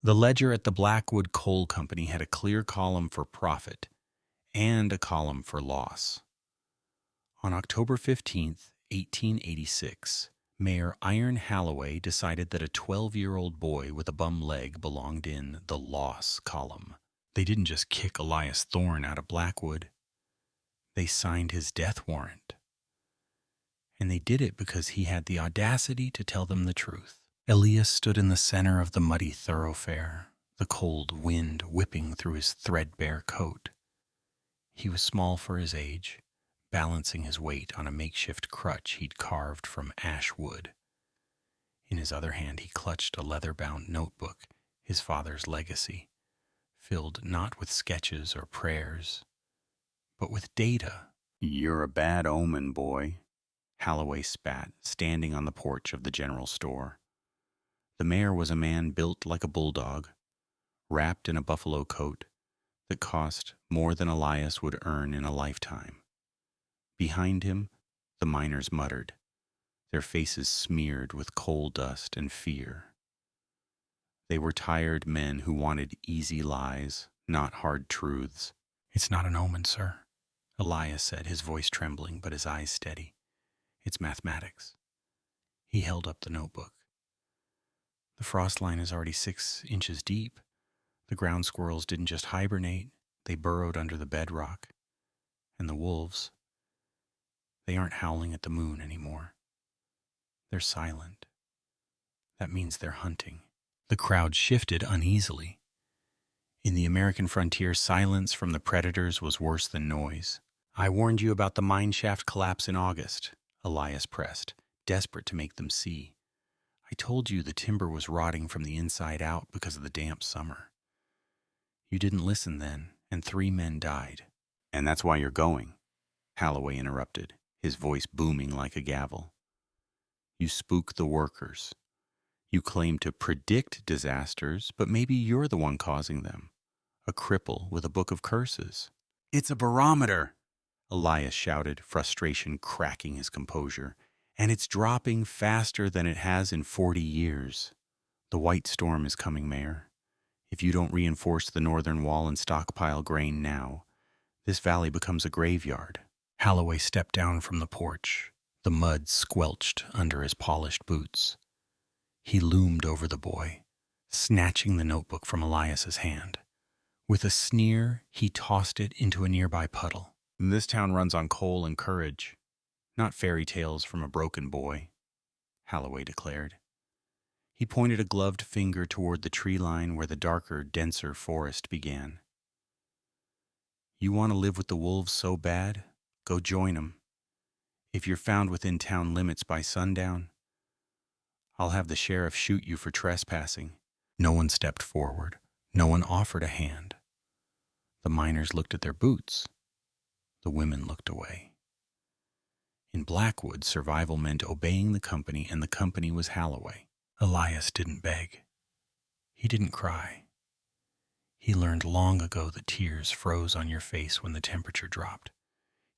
The ledger at the Blackwood Coal Company had a clear column for profit and a column for loss. On October 15th, 1886, Mayor Iron Halloway decided that a 12-year-old boy with a bum leg belonged in the loss column. They didn't just kick Elias Thorne out of Blackwood. They signed his death warrant. And they did it because he had the audacity to tell them the truth. Elias stood in the center of the muddy thoroughfare, the cold wind whipping through his threadbare coat. He was small for his age, balancing his weight on a makeshift crutch he'd carved from ash wood. In his other hand he clutched a leather-bound notebook, his father's legacy, filled not with sketches or prayers, but with data. "You're a bad omen, boy," Halloway spat, standing on the porch of the general store. The mayor was a man built like a bulldog, wrapped in a buffalo coat that cost more than Elias would earn in a lifetime. Behind him, the miners muttered, their faces smeared with coal dust and fear. They were tired men who wanted easy lies, not hard truths. "It's not an omen, sir," Elias said, his voice trembling but his eyes steady. "It's mathematics." He held up the notebook. "The frost line is already 6 inches deep. The ground squirrels didn't just hibernate, they burrowed under the bedrock. And the wolves, they aren't howling at the moon anymore. They're silent. That means they're hunting." The crowd shifted uneasily. In the American frontier, silence from the predators was worse than noise. "I warned you about the mine shaft collapse in August," Elias pressed, desperate to make them see. "I told you the timber was rotting from the inside out because of the damp summer. You didn't listen then, and 3 men died." "And that's why you're going," Halloway interrupted, his voice booming like a gavel. "You spook the workers. You claim to predict disasters, but maybe you're the one causing them. A cripple with a book of curses." "It's a barometer," Elias shouted, frustration cracking his composure. "And it's dropping faster than it has in 40 years. The white storm is coming, Mayor. If you don't reinforce the northern wall and stockpile grain now, this valley becomes a graveyard." Halloway stepped down from the porch, the mud squelched under his polished boots. He loomed over the boy, snatching the notebook from Elias's hand. With a sneer, he tossed it into a nearby puddle. "This town runs on coal and courage, not fairy tales from a broken boy," Halloway declared. He pointed a gloved finger toward the tree line where the darker, denser forest began. "You want to live with the wolves so bad? Go join 'em. If you're found within town limits by sundown, I'll have the sheriff shoot you for trespassing." No one stepped forward. No one offered a hand. The miners looked at their boots. The women looked away. In Blackwood, survival meant obeying the company, and the company was Halloway. Elias didn't beg. He didn't cry. He learned long ago that tears froze on your face when the temperature dropped.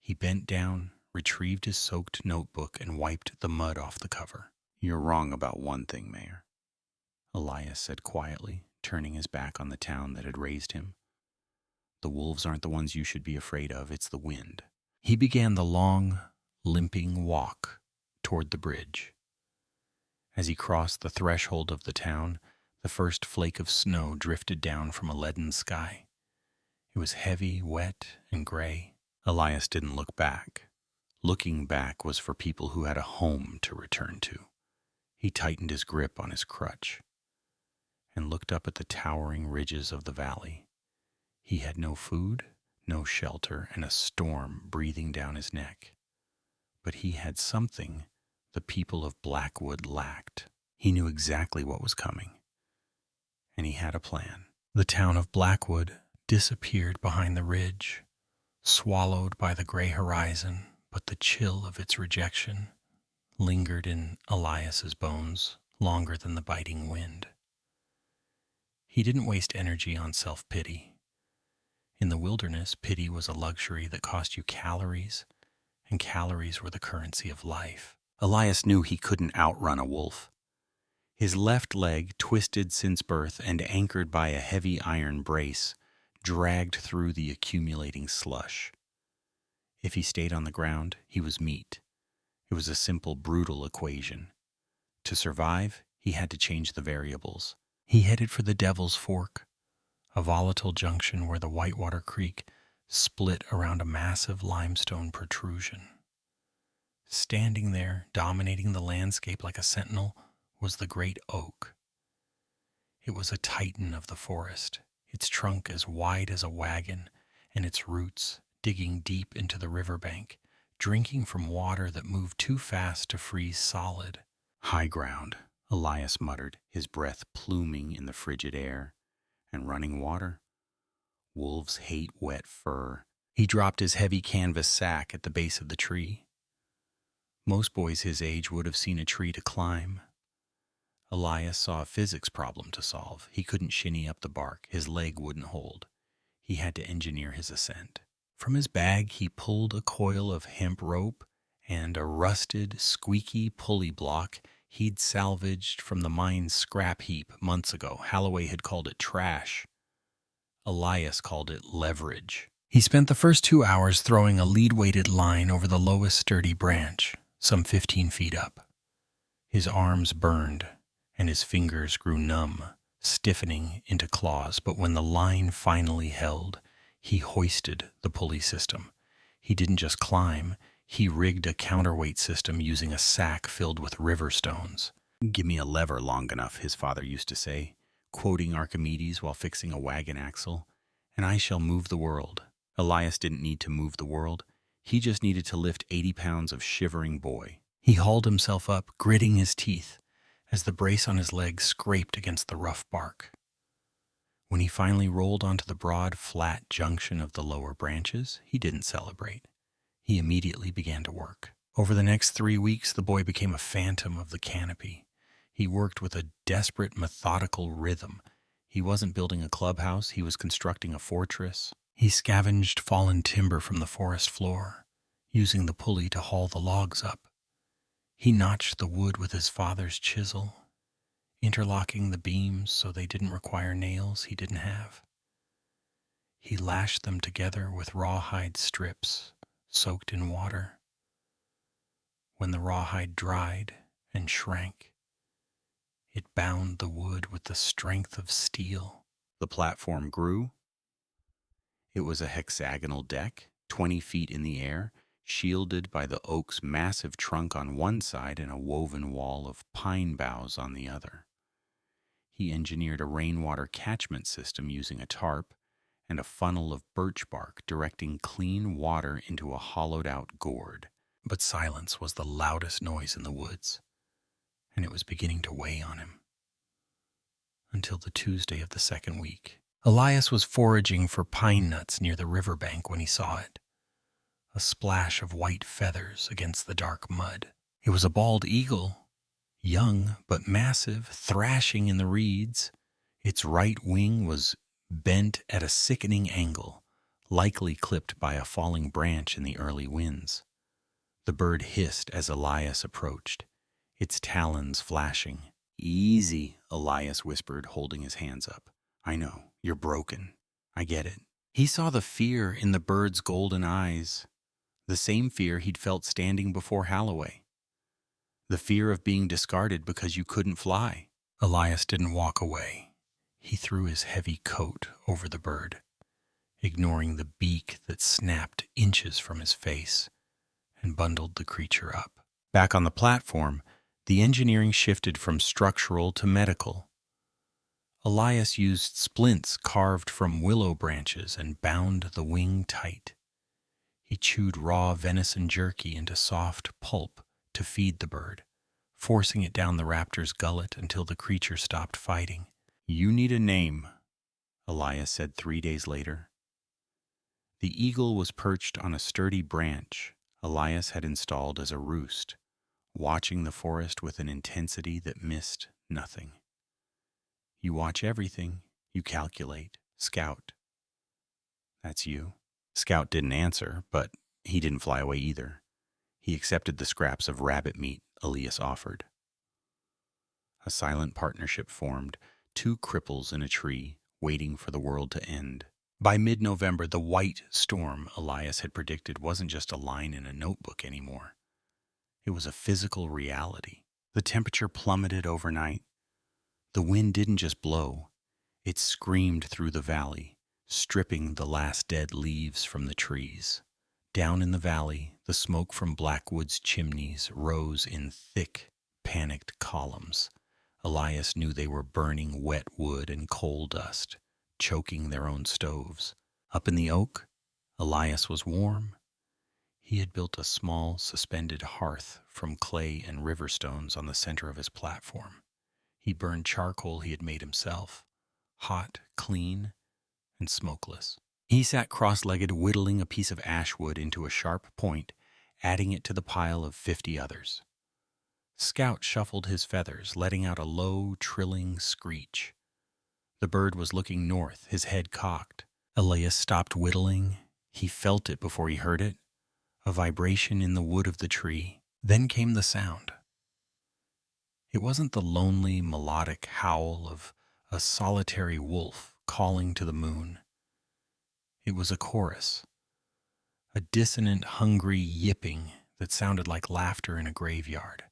He bent down, retrieved his soaked notebook, and wiped the mud off the cover. "You're wrong about one thing, Mayor," Elias said quietly, turning his back on the town that had raised him. "The wolves aren't the ones you should be afraid of, it's the wind." He began the long, limping walk toward the bridge. As he crossed the threshold of the town, the first flake of snow drifted down from a leaden sky. It was heavy, wet, and gray. Elias didn't look back. Looking back was for people who had a home to return to. He tightened his grip on his crutch and looked up at the towering ridges of the valley. He had no food, no shelter, and a storm breathing down his neck. But he had something the people of Blackwood lacked. He knew exactly what was coming, and he had a plan. The town of Blackwood disappeared behind the ridge, swallowed by the gray horizon, but the chill of its rejection lingered in Elias's bones longer than the biting wind. He didn't waste energy on self-pity. In the wilderness, pity was a luxury that cost you calories, and calories were the currency of life. Elias knew he couldn't outrun a wolf. His left leg, twisted since birth and anchored by a heavy iron brace, dragged through the accumulating slush. If he stayed on the ground, he was meat. It was a simple, brutal equation. To survive, he had to change the variables. He headed for the Devil's Fork, a volatile junction where the Whitewater Creek split around a massive limestone protrusion. Standing there, dominating the landscape like a sentinel, was the great oak. It was a titan of the forest, its trunk as wide as a wagon, and its roots digging deep into the riverbank, drinking from water that moved too fast to freeze solid. High ground, Elias muttered, his breath pluming in the frigid air. And running water? Wolves hate wet fur. He dropped his heavy canvas sack at the base of the tree. Most boys his age would have seen a tree to climb. Elias saw a physics problem to solve. He couldn't shinny up the bark. His leg wouldn't hold. He had to engineer his ascent. From his bag, he pulled a coil of hemp rope and a rusted, squeaky pulley block he'd salvaged from the mine's scrap heap months ago. Halloway had called it trash. Elias called it leverage. He spent the first 2 hours throwing a lead-weighted line over the lowest sturdy branch, some 15 feet up. His arms burned, and his fingers grew numb, stiffening into claws. But when the line finally held, he hoisted the pulley system. He didn't just climb. He rigged a counterweight system using a sack filled with river stones. "Give me a lever long enough," his father used to say, quoting Archimedes while fixing a wagon axle, "and I shall move the world." Elias didn't need to move the world. He just needed to lift 80 pounds of shivering boy. He hauled himself up, gritting his teeth, as the brace on his leg scraped against the rough bark. When he finally rolled onto the broad, flat junction of the lower branches, he didn't celebrate. He immediately began to work. Over the next 3 weeks, the boy became a phantom of the canopy. He worked with a desperate, methodical rhythm. He wasn't building a clubhouse, he was constructing a fortress. He scavenged fallen timber from the forest floor, using the pulley to haul the logs up. He notched the wood with his father's chisel, interlocking the beams so they didn't require nails he didn't have. He lashed them together with rawhide strips soaked in water. When the rawhide dried and shrank, it bound the wood with the strength of steel. The platform grew. It was a hexagonal deck, 20 feet in the air, shielded by the oak's massive trunk on one side and a woven wall of pine boughs on the other. He engineered a rainwater catchment system using a tarp and a funnel of birch bark directing clean water into a hollowed-out gourd. But silence was the loudest noise in the woods, and it was beginning to weigh on him. Until the Tuesday of the second week, Elias was foraging for pine nuts near the riverbank when he saw it. A splash of white feathers against the dark mud. It was a bald eagle, young but massive, thrashing in the reeds. Its right wing was bent at a sickening angle, likely clipped by a falling branch in the early winds. The bird hissed as Elias approached, its talons flashing. "Easy," Elias whispered, holding his hands up. "I know, you're broken. I get it." He saw the fear in the bird's golden eyes, the same fear he'd felt standing before Halloway. The fear of being discarded because you couldn't fly. Elias didn't walk away. He threw his heavy coat over the bird, ignoring the beak that snapped inches from his face, and bundled the creature up. Back on the platform, the engineering shifted from structural to medical. Elias used splints carved from willow branches and bound the wing tight. He chewed raw venison jerky into soft pulp to feed the bird, forcing it down the raptor's gullet until the creature stopped fighting. "You need a name," Elias said 3 days later. The eagle was perched on a sturdy branch Elias had installed as a roost, watching the forest with an intensity that missed nothing. "You watch everything, you calculate. Scout." "That's you." Scout didn't answer, but he didn't fly away either. He accepted the scraps of rabbit meat Elias offered. A silent partnership formed, two cripples in a tree, waiting for the world to end. By mid-November, the white storm Elias had predicted wasn't just a line in a notebook anymore. It was a physical reality. The temperature plummeted overnight. The wind didn't just blow. It screamed through the valley, stripping the last dead leaves from the trees. Down in the valley, the smoke from Blackwood's chimneys rose in thick, panicked columns. Elias knew they were burning wet wood and coal dust, choking their own stoves. Up in the oak, Elias was warm. He had built a small, suspended hearth from clay and river stones on the center of his platform. He burned charcoal he had made himself, hot, clean, and smokeless. He sat cross-legged, whittling a piece of ash wood into a sharp point, adding it to the pile of 50 others. Scout shuffled his feathers, letting out a low, trilling screech. The bird was looking north, his head cocked. Elias stopped whittling. He felt it before he heard it, a vibration in the wood of the tree. Then came the sound. It wasn't the lonely, melodic howl of a solitary wolf calling to the moon. It was a chorus, a dissonant, hungry yipping that sounded like laughter in a graveyard.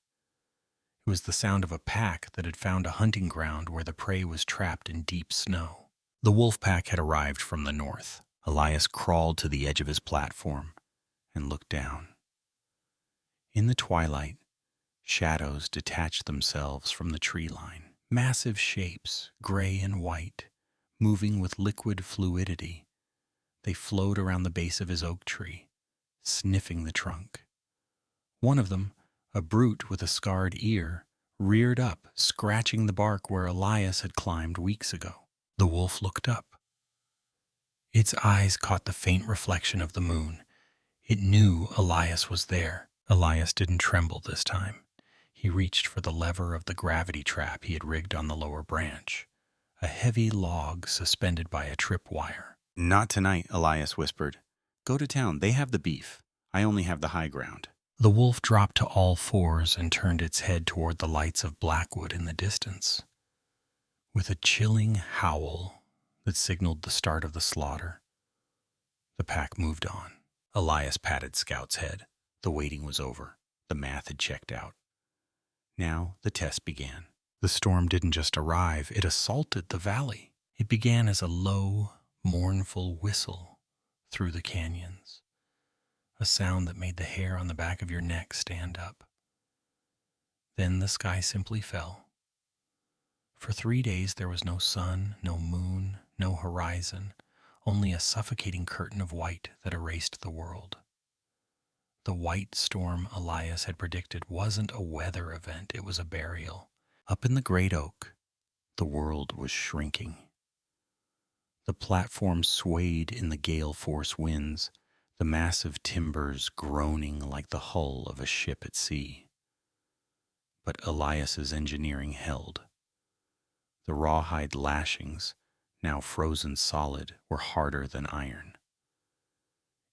It was the sound of a pack that had found a hunting ground where the prey was trapped in deep snow. The wolf pack had arrived from the north. Elias crawled to the edge of his platform and looked down. In the twilight, shadows detached themselves from the tree line. Massive shapes, gray and white, moving with liquid fluidity. They flowed around the base of his oak tree, sniffing the trunk. One of them, a brute with a scarred ear, reared up, scratching the bark where Elias had climbed weeks ago. The wolf looked up. Its eyes caught the faint reflection of the moon. It knew Elias was there. Elias didn't tremble this time. He reached for the lever of the gravity trap he had rigged on the lower branch, a heavy log suspended by a tripwire. "Not tonight," Elias whispered. "Go to town. They have the beef. I only have the high ground." The wolf dropped to all fours and turned its head toward the lights of Blackwood in the distance. With a chilling howl that signaled the start of the slaughter, the pack moved on. Elias patted Scout's head. The waiting was over. The math had checked out. Now the test began. The storm didn't just arrive, it assaulted the valley. It began as a low, mournful whistle through the canyons, a sound that made the hair on the back of your neck stand up. Then the sky simply fell. For 3 days there was no sun, no moon, no horizon, only a suffocating curtain of white that erased the world. The white storm Elias had predicted wasn't a weather event, it was a burial. Up in the great oak, the world was shrinking. The platform swayed in the gale force winds, the massive timbers groaning like the hull of a ship at sea. But Elias's engineering held. The rawhide lashings, now frozen solid, were harder than iron.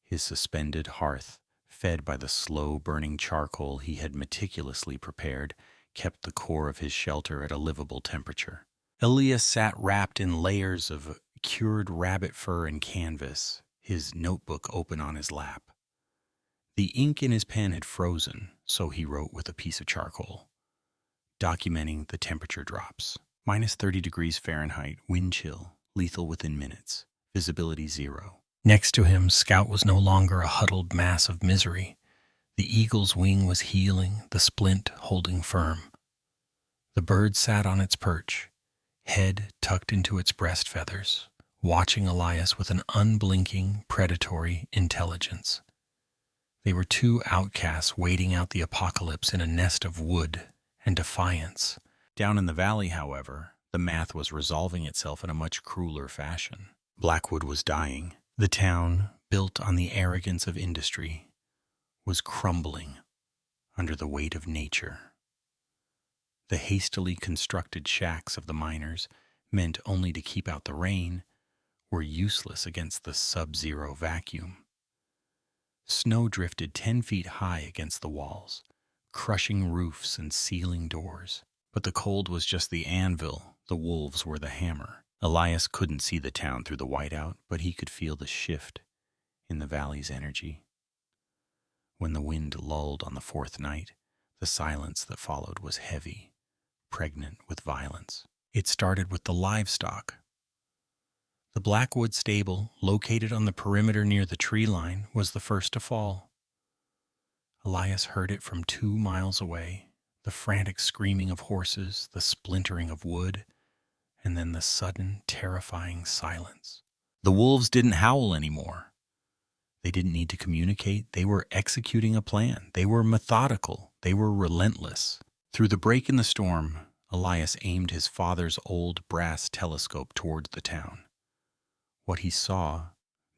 His suspended hearth, fed by the slow-burning charcoal he had meticulously prepared, kept the core of his shelter at a livable temperature. Elias sat wrapped in layers of cured rabbit fur and canvas, his notebook open on his lap. The ink in his pen had frozen, so he wrote with a piece of charcoal, documenting the temperature drops. -30 degrees Fahrenheit, wind chill, lethal within minutes, visibility 0. Next to him, Scout was no longer a huddled mass of misery. The eagle's wing was healing, the splint holding firm. The bird sat on its perch, head tucked into its breast feathers, watching Elias with an unblinking, predatory intelligence. They were two outcasts waiting out the apocalypse in a nest of wood and defiance. Down in the valley, however, the math was resolving itself in a much crueler fashion. Blackwood was dying. The town, built on the arrogance of industry, was crumbling under the weight of nature. The hastily constructed shacks of the miners, meant only to keep out the rain, were useless against the sub-zero vacuum. Snow drifted 10 feet high against the walls, crushing roofs and sealing doors. But the cold was just the anvil, the wolves were the hammer. Elias couldn't see the town through the whiteout, but he could feel the shift in the valley's energy. When the wind lulled on the fourth night, the silence that followed was heavy, pregnant with violence. It started with the livestock. The Blackwood stable, located on the perimeter near the tree line, was the first to fall. Elias heard it from 2 miles away, the frantic screaming of horses, the splintering of wood, and then the sudden, terrifying silence. The wolves didn't howl anymore. They didn't need to communicate. They were executing a plan. They were methodical. They were relentless. Through the break in the storm, Elias aimed his father's old brass telescope toward the town. What he saw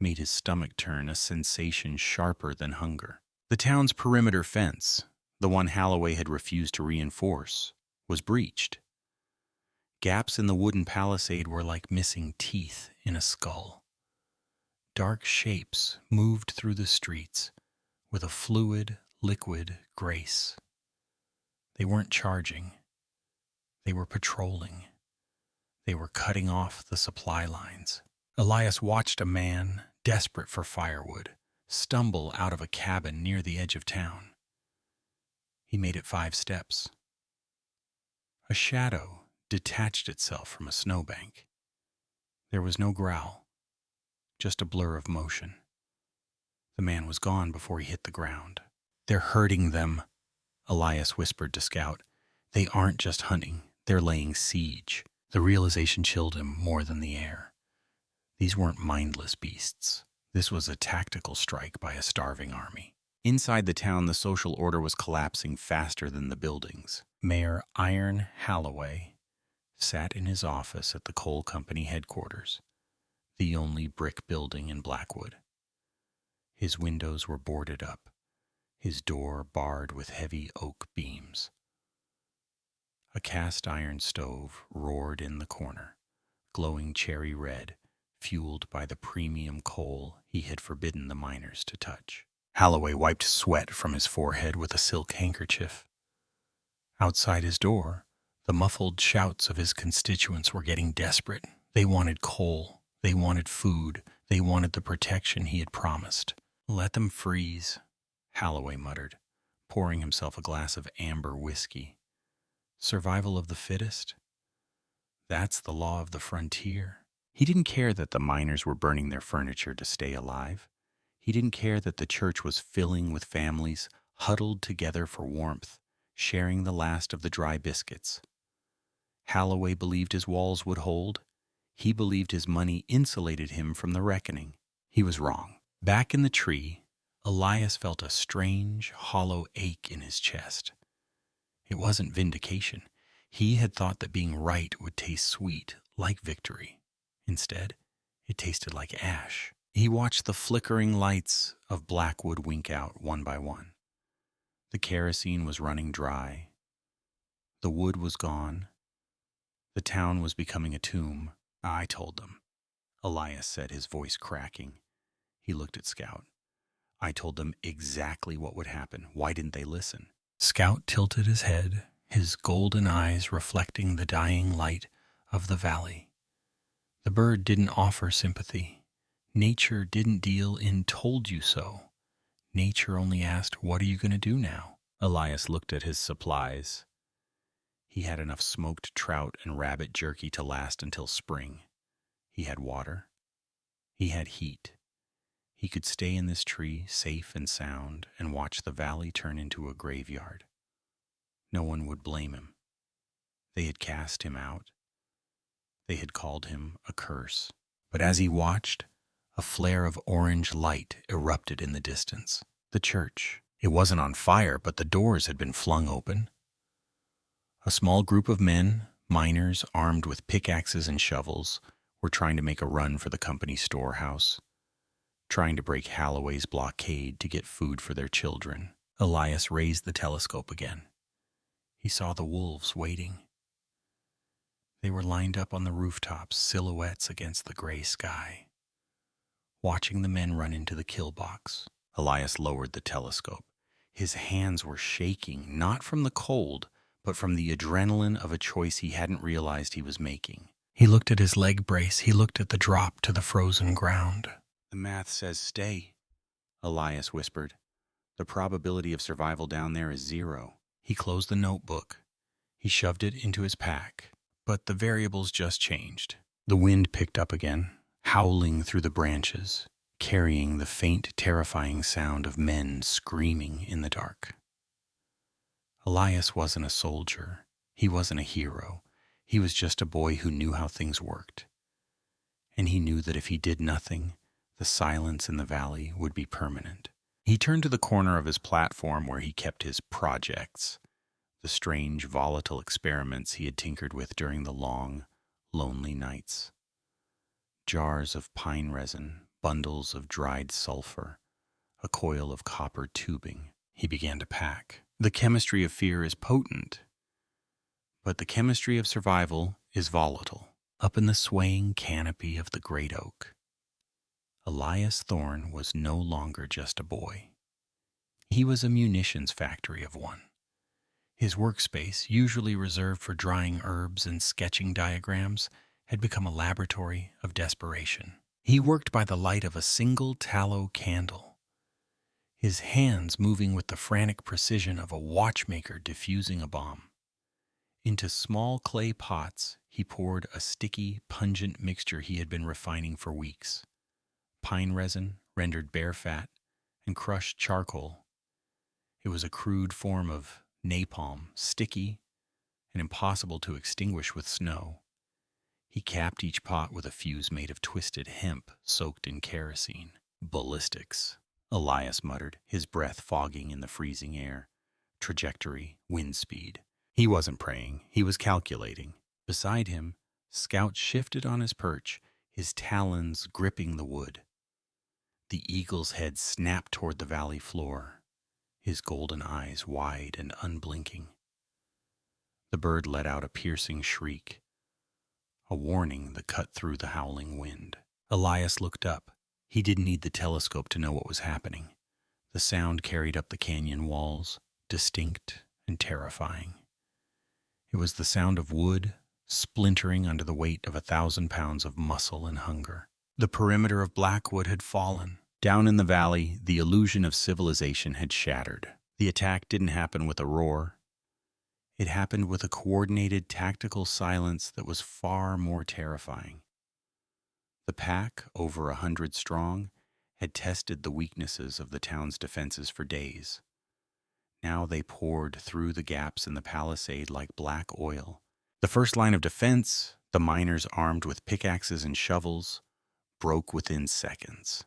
made his stomach turn, a sensation sharper than hunger. The town's perimeter fence, the one Holloway had refused to reinforce, was breached. Gaps in the wooden palisade were like missing teeth in a skull. Dark shapes moved through the streets with a fluid, liquid grace. They weren't charging. They were patrolling. They were cutting off the supply lines. Elias watched a man, desperate for firewood, stumble out of a cabin near the edge of town. He made it 5 steps. A shadow detached itself from a snowbank. There was no growl, just a blur of motion. The man was gone before he hit the ground. "They're hurting them," Elias whispered to Scout. "They aren't just hunting, they're laying siege." The realization chilled him more than the air. These weren't mindless beasts. This was a tactical strike by a starving army. Inside the town, the social order was collapsing faster than the buildings. Mayor Iron Holloway sat in his office at the coal company headquarters, the only brick building in Blackwood. His windows were boarded up, his door barred with heavy oak beams. A cast-iron stove roared in the corner, glowing cherry red, fueled by the premium coal he had forbidden the miners to touch. Holloway wiped sweat from his forehead with a silk handkerchief. Outside his door, the muffled shouts of his constituents were getting desperate. They wanted coal. They wanted food. They wanted the protection he had promised. "Let them freeze," Holloway muttered, pouring himself a glass of amber whiskey. Survival of the fittest? That's the law of the frontier. He didn't care that the miners were burning their furniture to stay alive. He didn't care that the church was filling with families huddled together for warmth, sharing the last of the dry biscuits. Holloway believed his walls would hold. He believed his money insulated him from the reckoning. He was wrong. Back in the tree, Elias felt a strange, hollow ache in his chest. It wasn't vindication. He had thought that being right would taste sweet, like victory. Instead, it tasted like ash. He watched the flickering lights of Blackwood wink out one by one. The kerosene was running dry. The wood was gone. The town was becoming a tomb. "I told them," Elias said, his voice cracking. He looked at Scout. "I told them exactly what would happen. Why didn't they listen?" Scout tilted his head, his golden eyes reflecting the dying light of the valley. The bird didn't offer sympathy. Nature didn't deal in "told you so." Nature only asked, "What are you going to do now?" Elias looked at his supplies. He had enough smoked trout and rabbit jerky to last until spring. He had water. He had heat. He could stay in this tree, safe and sound, and watch the valley turn into a graveyard. No one would blame him. They had cast him out. They had called him a curse. But as he watched, a flare of orange light erupted in the distance. The church. It wasn't on fire, but the doors had been flung open. A small group of men, miners armed with pickaxes and shovels, were trying to make a run for the company storehouse, trying to break Holloway's blockade to get food for their children. Elias raised the telescope again. He saw the wolves waiting. They were lined up on the rooftops, silhouettes against the gray sky, watching the men run into the kill box. Elias lowered the telescope. His hands were shaking, not from the cold, but from the adrenaline of a choice he hadn't realized he was making. He looked at his leg brace. He looked at the drop to the frozen ground. "The math says stay," Elias whispered. "The probability of survival down there is 0. He closed the notebook. He shoved it into his pack. But the variables just changed. The wind picked up again, howling through the branches, carrying the faint, terrifying sound of men screaming in the dark. Elias wasn't a soldier. He wasn't a hero. He was just a boy who knew how things worked. And he knew that if he did nothing, the silence in the valley would be permanent. He turned to the corner of his platform where he kept his projects, the strange, volatile experiments he had tinkered with during the long, lonely nights. Jars of pine resin, bundles of dried sulfur, a coil of copper tubing. He began to pack. The chemistry of fear is potent, but the chemistry of survival is volatile. Up in the swaying canopy of the great oak, Elias Thorne was no longer just a boy. He was a munitions factory of one. His workspace, usually reserved for drying herbs and sketching diagrams, had become a laboratory of desperation. He worked by the light of a single tallow candle, his hands moving with the frantic precision of a watchmaker diffusing a bomb. Into small clay pots, he poured a sticky, pungent mixture he had been refining for weeks. Pine resin, rendered bear fat, and crushed charcoal. It was a crude form of napalm, sticky and impossible to extinguish with snow. He capped each pot with a fuse made of twisted hemp soaked in kerosene. "Ballistics," Elias muttered, his breath fogging in the freezing air. Trajectory, wind speed. He wasn't praying, he was calculating. Beside him, Scout shifted on his perch, his talons gripping the wood. The eagle's head snapped toward the valley floor, his golden eyes wide and unblinking. The bird let out a piercing shriek, a warning that cut through the howling wind. Elias looked up. He didn't need the telescope to know what was happening. The sound carried up the canyon walls, distinct and terrifying. It was the sound of wood splintering under the weight of 1,000 pounds of muscle and hunger. The perimeter of Blackwood had fallen. Down in the valley, the illusion of civilization had shattered. The attack didn't happen with a roar. It happened with a coordinated tactical silence that was far more terrifying. The pack, over 100 strong, had tested the weaknesses of the town's defenses for days. Now they poured through the gaps in the palisade like black oil. The first line of defense, the miners armed with pickaxes and shovels, broke within seconds.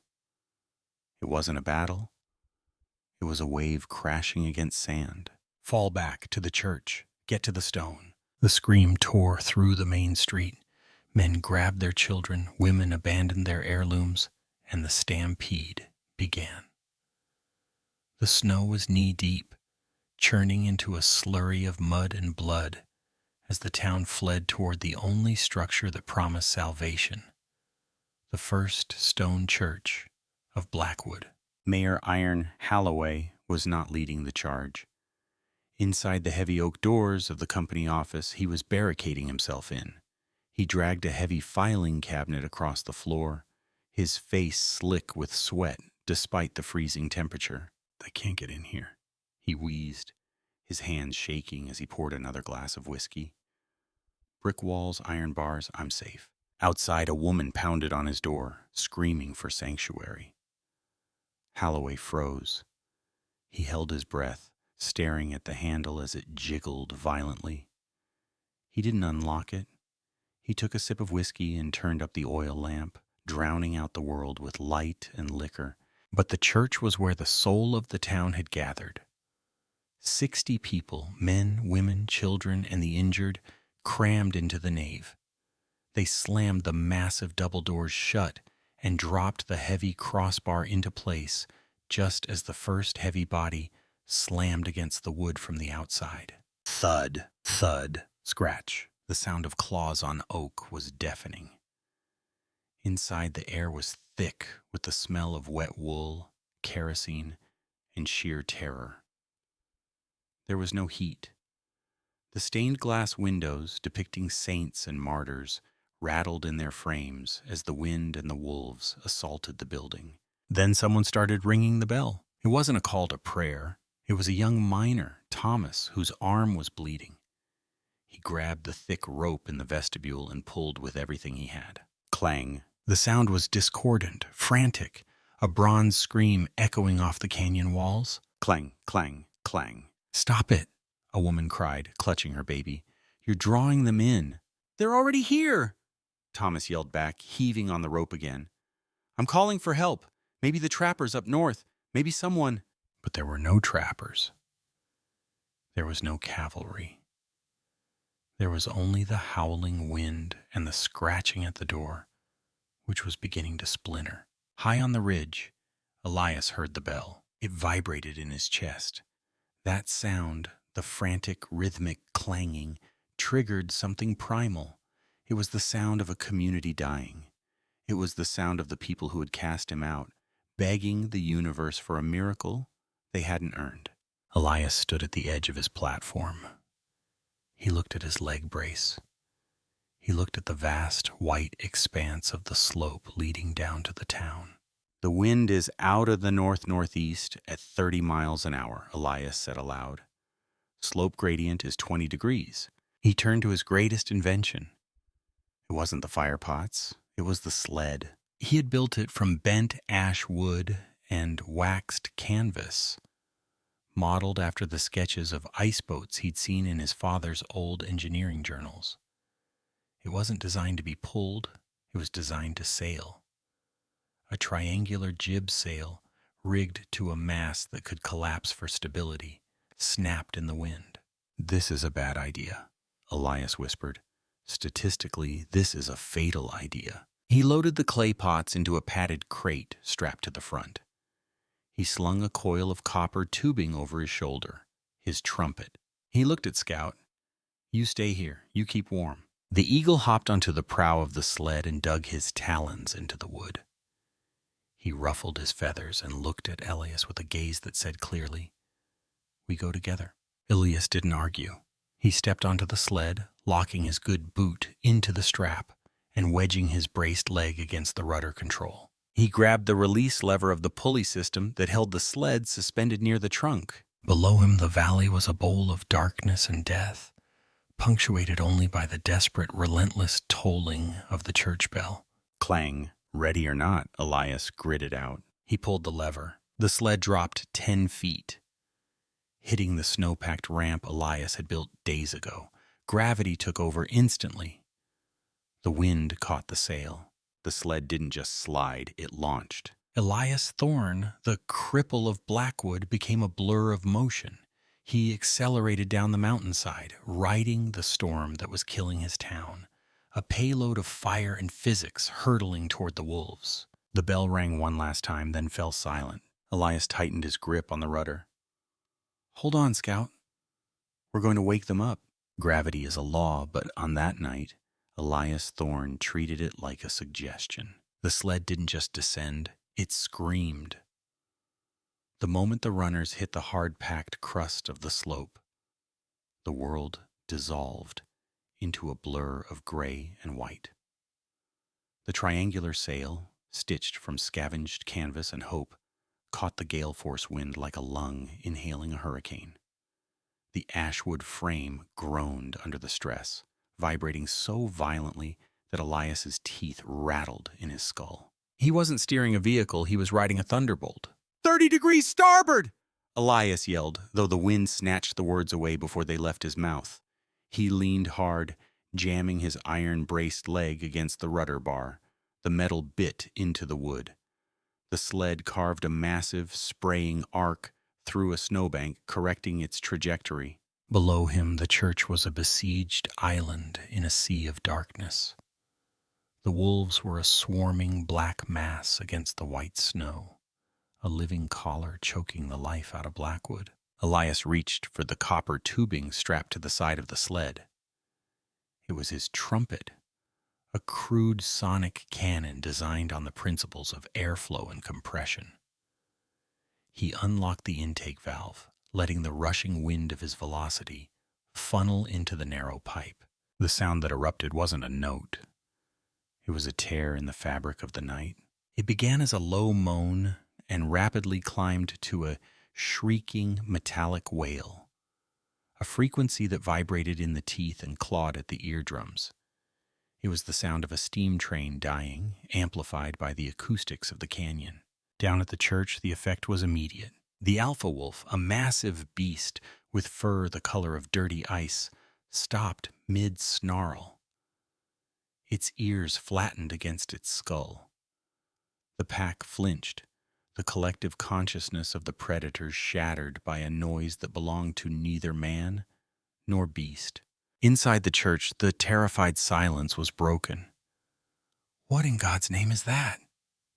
It wasn't a battle. It was a wave crashing against sand. "Fall back to the church. Get to the stone." The scream tore through the main street. Men grabbed their children, women abandoned their heirlooms, and the stampede began. The snow was knee-deep, churning into a slurry of mud and blood as the town fled toward the only structure that promised salvation, the first stone church of Blackwood. Mayor Iron Halloway was not leading the charge. Inside the heavy oak doors of the company office, he was barricading himself in. He dragged a heavy filing cabinet across the floor, his face slick with sweat despite the freezing temperature. "I can't get in here," he wheezed, his hands shaking as he poured another glass of whiskey. Brick walls, iron bars, I'm safe. Outside, a woman pounded on his door, screaming for sanctuary. Halloway froze. He held his breath, staring at the handle as it jiggled violently. He didn't unlock it. He took a sip of whiskey and turned up the oil lamp, drowning out the world with light and liquor. But the church was where the soul of the town had gathered. 60 people, men, women, children, and the injured, crammed into the nave. They slammed the massive double doors shut and dropped the heavy crossbar into place just as the first heavy body slammed against the wood from the outside. Thud, thud, scratch. The sound of claws on oak was deafening. Inside, the air was thick with the smell of wet wool, kerosene, and sheer terror. There was no heat. The stained glass windows depicting saints and martyrs rattled in their frames as the wind and the wolves assaulted the building. Then someone started ringing the bell. It wasn't a call to prayer. It was a young miner, Thomas, whose arm was bleeding. He grabbed the thick rope in the vestibule and pulled with everything he had. Clang. The sound was discordant, frantic, a bronze scream echoing off the canyon walls. Clang, clang, clang. "Stop it," a woman cried, clutching her baby. "You're drawing them in." "They're already here," Thomas yelled back, heaving on the rope again. "I'm calling for help. Maybe the trappers up north. Maybe someone." But there were no trappers. There was no cavalry. There was only the howling wind and the scratching at the door, which was beginning to splinter. High on the ridge, Elias heard the bell. It vibrated in his chest. That sound, the frantic, rhythmic clanging, triggered something primal. It was the sound of a community dying. It was the sound of the people who had cast him out, begging the universe for a miracle they hadn't earned. Elias stood at the edge of his platform. He looked at his leg brace. He looked at the vast, white expanse of the slope leading down to the town. "The wind is out of the north-northeast at 30 miles an hour, Elias said aloud. "Slope gradient is 20 degrees. He turned to his greatest invention. It wasn't the fire pots. It was the sled. He had built it from bent ash wood and waxed canvas, modeled after the sketches of ice boats he'd seen in his father's old engineering journals. It wasn't designed to be pulled. It was designed to sail. A triangular jib sail, rigged to a mast that could collapse for stability, snapped in the wind. "This is a bad idea," Elias whispered. "Statistically, this is a fatal idea." He loaded the clay pots into a padded crate strapped to the front. He slung a coil of copper tubing over his shoulder, his trumpet. He looked at Scout. "You stay here. You keep warm." The eagle hopped onto the prow of the sled and dug his talons into the wood. He ruffled his feathers and looked at Elias with a gaze that said clearly, "We go together." Elias didn't argue. He stepped onto the sled, locking his good boot into the strap and wedging his braced leg against the rudder control. He grabbed the release lever of the pulley system that held the sled suspended near the trunk. Below him, the valley was a bowl of darkness and death, punctuated only by the desperate, relentless tolling of the church bell. Clang. "Ready or not," Elias gritted out. He pulled the lever. The sled dropped 10 feet, hitting the snow-packed ramp Elias had built days ago. Gravity took over instantly. The wind caught the sail. The sled didn't just slide, it launched. Elias Thorne, the cripple of Blackwood, became a blur of motion. He accelerated down the mountainside, riding the storm that was killing his town, a payload of fire and physics hurtling toward the wolves. The bell rang one last time, then fell silent. Elias tightened his grip on the rudder. "Hold on, Scout. We're going to wake them up." Gravity is a law, but on that night, Elias Thorne treated it like a suggestion. The sled didn't just descend, it screamed. The moment the runners hit the hard-packed crust of the slope, the world dissolved into a blur of gray and white. The triangular sail, stitched from scavenged canvas and hope, caught the gale force wind like a lung inhaling a hurricane. The ashwood frame groaned under the stress, vibrating so violently that Elias's teeth rattled in his skull. He wasn't steering a vehicle, he was riding a thunderbolt. 30 degrees starboard! Elias yelled, though the wind snatched the words away before they left his mouth. He leaned hard, jamming his iron-braced leg against the rudder bar. The metal bit into the wood. The sled carved a massive, spraying arc through a snowbank, correcting its trajectory. Below him, the church was a besieged island in a sea of darkness. The wolves were a swarming black mass against the white snow, a living collar choking the life out of Blackwood. Elias reached for the copper tubing strapped to the side of the sled. It was his trumpet, a crude sonic cannon designed on the principles of airflow and compression. He unlocked the intake valve, letting the rushing wind of his velocity funnel into the narrow pipe. The sound that erupted wasn't a note. It was a tear in the fabric of the night. It began as a low moan and rapidly climbed to a shrieking metallic wail, a frequency that vibrated in the teeth and clawed at the eardrums. It was the sound of a steam train dying, amplified by the acoustics of the canyon. Down at the church, the effect was immediate. The alpha wolf, a massive beast with fur the color of dirty ice, stopped mid-snarl. Its ears flattened against its skull. The pack flinched, the collective consciousness of the predators shattered by a noise that belonged to neither man nor beast. Inside the church, the terrified silence was broken. "What in God's name is that?"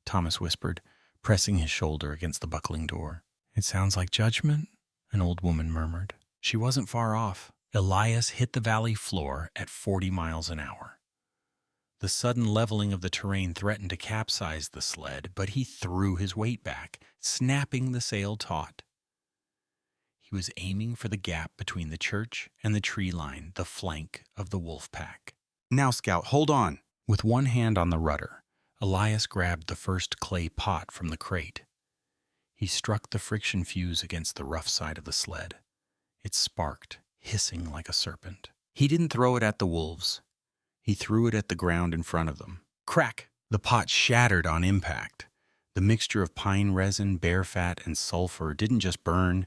Thomas whispered, pressing his shoulder against the buckling door. "It sounds like judgment," an old woman murmured. She wasn't far off. Elias hit the valley floor at 40 miles an hour. The sudden leveling of the terrain threatened to capsize the sled, but he threw his weight back, snapping the sail taut. He was aiming for the gap between the church and the tree line, the flank of the wolf pack. "Now, Scout, hold on!" With one hand on the rudder, Elias grabbed the first clay pot from the crate. He struck the friction fuse against the rough side of the sled. It sparked, hissing like a serpent. He didn't throw it at the wolves. He threw it at the ground in front of them. Crack! The pot shattered on impact. The mixture of pine resin, bear fat, and sulfur didn't just burn,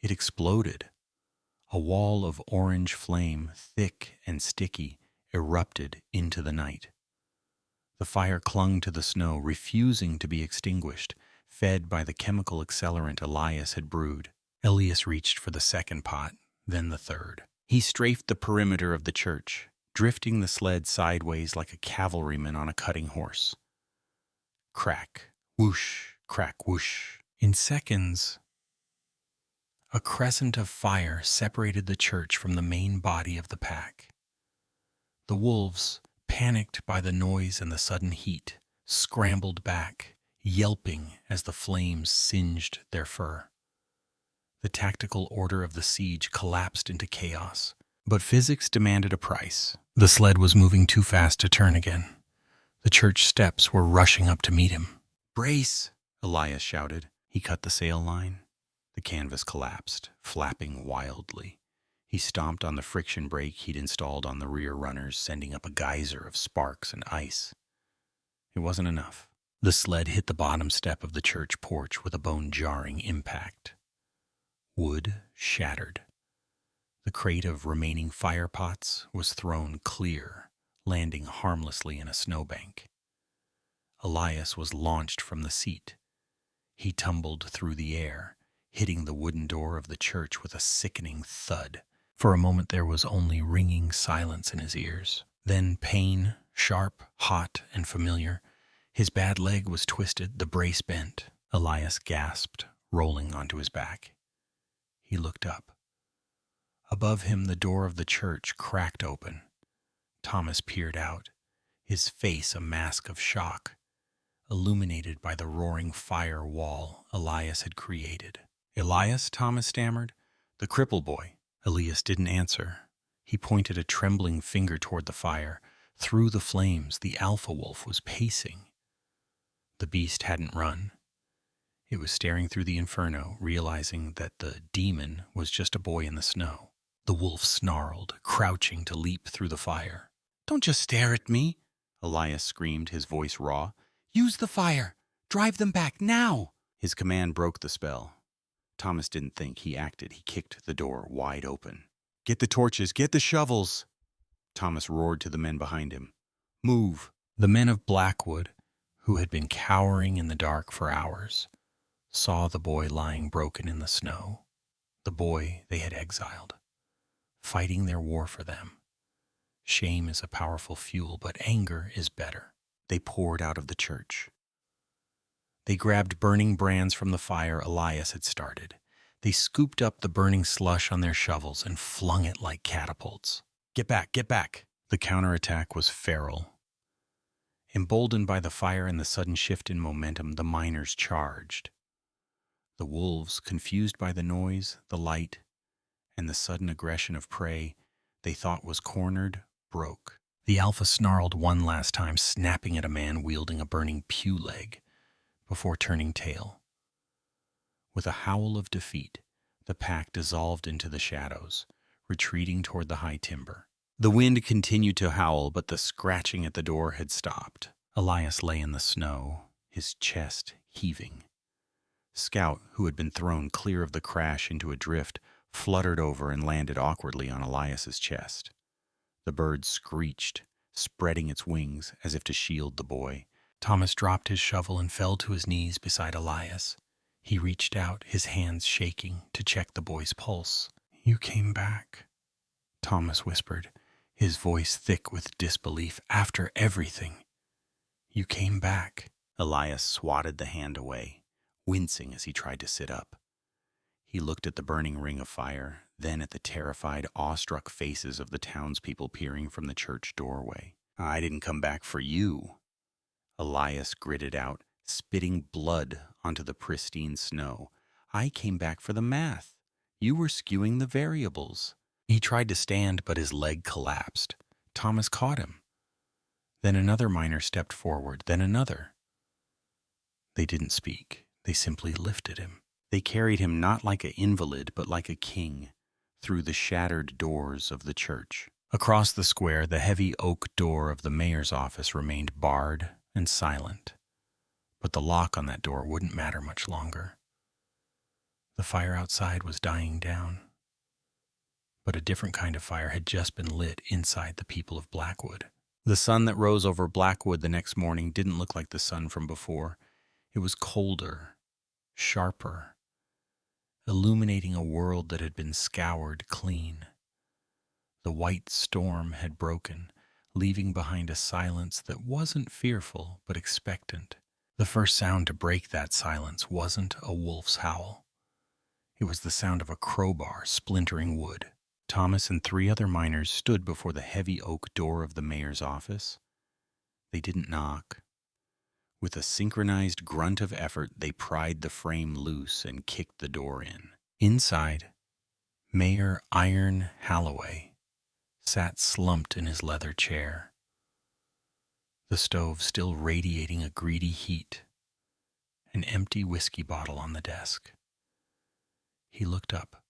it exploded. A wall of orange flame, thick and sticky, erupted into the night. The fire clung to the snow, refusing to be extinguished, fed by the chemical accelerant Elias had brewed. Elias reached for the second pot, then the third. He strafed the perimeter of the church, drifting the sled sideways like a cavalryman on a cutting horse. Crack, whoosh, crack, whoosh. In seconds, a crescent of fire separated the church from the main body of the pack. The wolves, panicked by the noise and the sudden heat, scrambled back, yelping as the flames singed their fur. The tactical order of the siege collapsed into chaos. But physics demanded a price. The sled was moving too fast to turn again. The church steps were rushing up to meet him. "Brace!" Elias shouted. He cut the sail line. The canvas collapsed, flapping wildly. He stomped on the friction brake he'd installed on the rear runners, sending up a geyser of sparks and ice. It wasn't enough. The sled hit the bottom step of the church porch with a bone-jarring impact. Wood shattered. The crate of remaining fire pots was thrown clear, landing harmlessly in a snowbank. Elias was launched from the seat. He tumbled through the air, hitting the wooden door of the church with a sickening thud. For a moment there was only ringing silence in his ears. Then pain, sharp, hot, and familiar. His bad leg was twisted, the brace bent. Elias gasped, rolling onto his back. He looked up. Above him, the door of the church cracked open. Thomas peered out, his face a mask of shock, illuminated by the roaring fire wall Elias had created. "Elias?" Thomas stammered. "The cripple boy." Elias didn't answer. He pointed a trembling finger toward the fire. Through the flames, the alpha wolf was pacing. The beast hadn't run. It was staring through the inferno, realizing that the demon was just a boy in the snow. The wolf snarled, crouching to leap through the fire. "Don't just stare at me," Elias screamed, his voice raw. "Use the fire! Drive them back, now!" His command broke the spell. Thomas didn't think, he acted. He kicked the door wide open. "Get the torches, get the shovels!" Thomas roared to the men behind him. "Move!" The men of Blackwood, who had been cowering in the dark for hours, saw the boy lying broken in the snow, the boy they had exiled, fighting their war for them. Shame is a powerful fuel, but anger is better. They poured out of the church. They grabbed burning brands from the fire Elias had started. They scooped up the burning slush on their shovels and flung it like catapults. "Get back, get back!" The counterattack was feral. Emboldened by the fire and the sudden shift in momentum, the miners charged. The wolves, confused by the noise, the light, and the sudden aggression of prey they thought was cornered broke. The alpha snarled one last time, snapping at a man wielding a burning pew leg, before turning tail. With a howl of defeat, the pack dissolved into the shadows, retreating toward the high timber. The wind continued to howl, but the scratching at the door had stopped. Elias lay in the snow, his chest heaving. Scout, who had been thrown clear of the crash into a drift, fluttered over and landed awkwardly on Elias's chest. The bird screeched, spreading its wings as if to shield the boy. Thomas dropped his shovel and fell to his knees beside Elias. He reached out, his hands shaking, to check the boy's pulse. "You came back," Thomas whispered, his voice thick with disbelief. "After everything. You came back." Elias swatted the hand away, wincing as he tried to sit up. He looked at the burning ring of fire, then at the terrified, awestruck faces of the townspeople peering from the church doorway. "I didn't come back for you," Elias gritted out, spitting blood onto the pristine snow. "I came back for the math. You were skewing the variables." He tried to stand, but his leg collapsed. Thomas caught him. Then another miner stepped forward, then another. They didn't speak. They simply lifted him. They carried him not like an invalid, but like a king, through the shattered doors of the church. Across the square, the heavy oak door of the mayor's office remained barred and silent. But the lock on that door wouldn't matter much longer. The fire outside was dying down. But a different kind of fire had just been lit inside the people of Blackwood. The sun that rose over Blackwood the next morning didn't look like the sun from before. It was colder, sharper, illuminating a world that had been scoured clean. The white storm had broken, leaving behind a silence that wasn't fearful but expectant. The first sound to break that silence wasn't a wolf's howl. It was the sound of a crowbar splintering wood. Thomas and 3 other miners stood before the heavy oak door of the mayor's office. They didn't knock. With a synchronized grunt of effort, they pried the frame loose and kicked the door in. Inside, Mayor Iron Halloway sat slumped in his leather chair, the stove still radiating a greedy heat, an empty whiskey bottle on the desk. He looked up,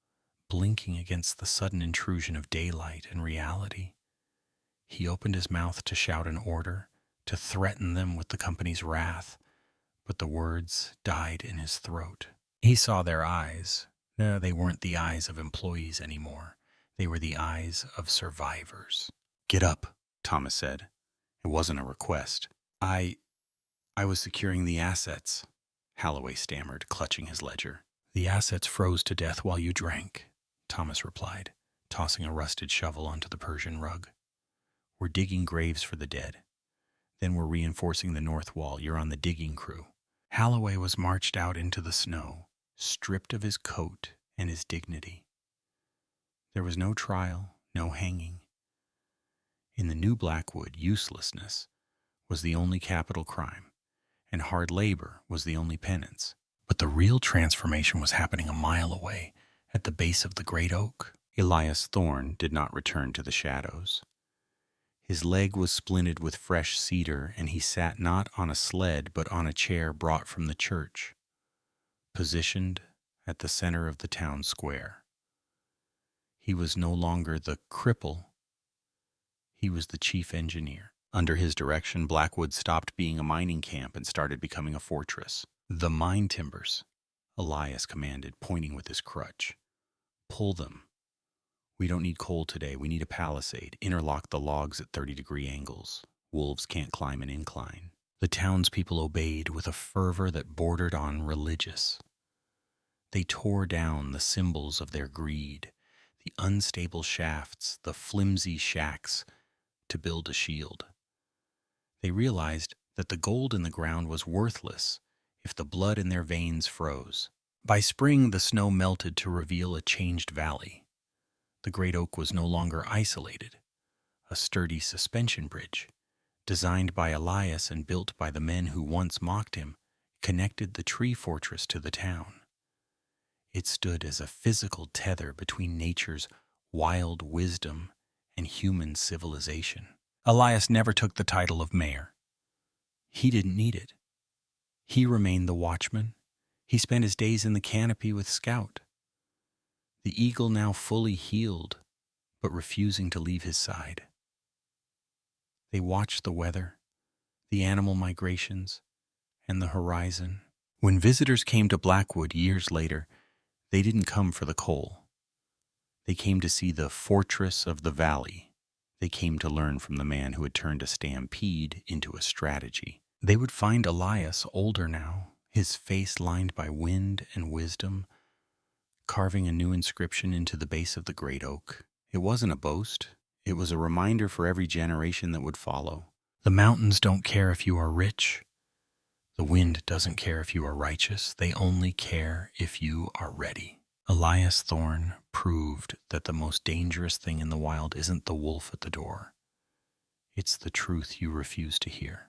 blinking against the sudden intrusion of daylight and reality. He opened his mouth to shout an order, to threaten them with the company's wrath, but the words died in his throat. He saw their eyes. No, they weren't the eyes of employees anymore. They were the eyes of survivors. "Get up," Thomas said. It wasn't a request. I was securing the assets," Halloway stammered, clutching his ledger. "The assets froze to death while you drank," Thomas replied, tossing a rusted shovel onto the Persian rug. "We're digging graves for the dead. Then we're reinforcing the north wall. You're on the digging crew." Halloway was marched out into the snow, stripped of his coat and his dignity. There was no trial, no hanging. In the new Blackwood, uselessness was the only capital crime, and hard labor was the only penance. But the real transformation was happening a mile away, at the base of the great oak. Elias Thorne did not return to the shadows. His leg was splinted with fresh cedar, and he sat not on a sled but on a chair brought from the church, positioned at the center of the town square. He was no longer the cripple. He was the chief engineer. Under his direction, Blackwood stopped being a mining camp and started becoming a fortress. "The mine timbers," Elias commanded, pointing with his crutch. "Pull them. We don't need coal today. We need a palisade. Interlock the logs at 30-degree angles. Wolves can't climb an incline." The townspeople obeyed with a fervor that bordered on religious. They tore down the symbols of their greed, the unstable shafts, the flimsy shacks, to build a shield. They realized that the gold in the ground was worthless if the blood in their veins froze. By spring, the snow melted to reveal a changed valley. The great oak was no longer isolated. A sturdy suspension bridge, designed by Elias and built by the men who once mocked him, connected the tree fortress to the town. It stood as a physical tether between nature's wild wisdom and human civilization. Elias never took the title of mayor. He didn't need it. He remained the watchman. He spent his days in the canopy with Scout. The eagle now fully healed, but refusing to leave his side. They watched the weather, the animal migrations, and the horizon. When visitors came to Blackwood years later, they didn't come for the coal. They came to see the fortress of the valley. They came to learn from the man who had turned a stampede into a strategy. They would find Elias older now, his face lined by wind and wisdom, carving a new inscription into the base of the great oak. It wasn't a boast. It was a reminder for every generation that would follow. The mountains don't care if you are rich. The wind doesn't care if you are righteous. They only care if you are ready. Elias Thorne proved that the most dangerous thing in the wild isn't the wolf at the door. It's the truth you refuse to hear.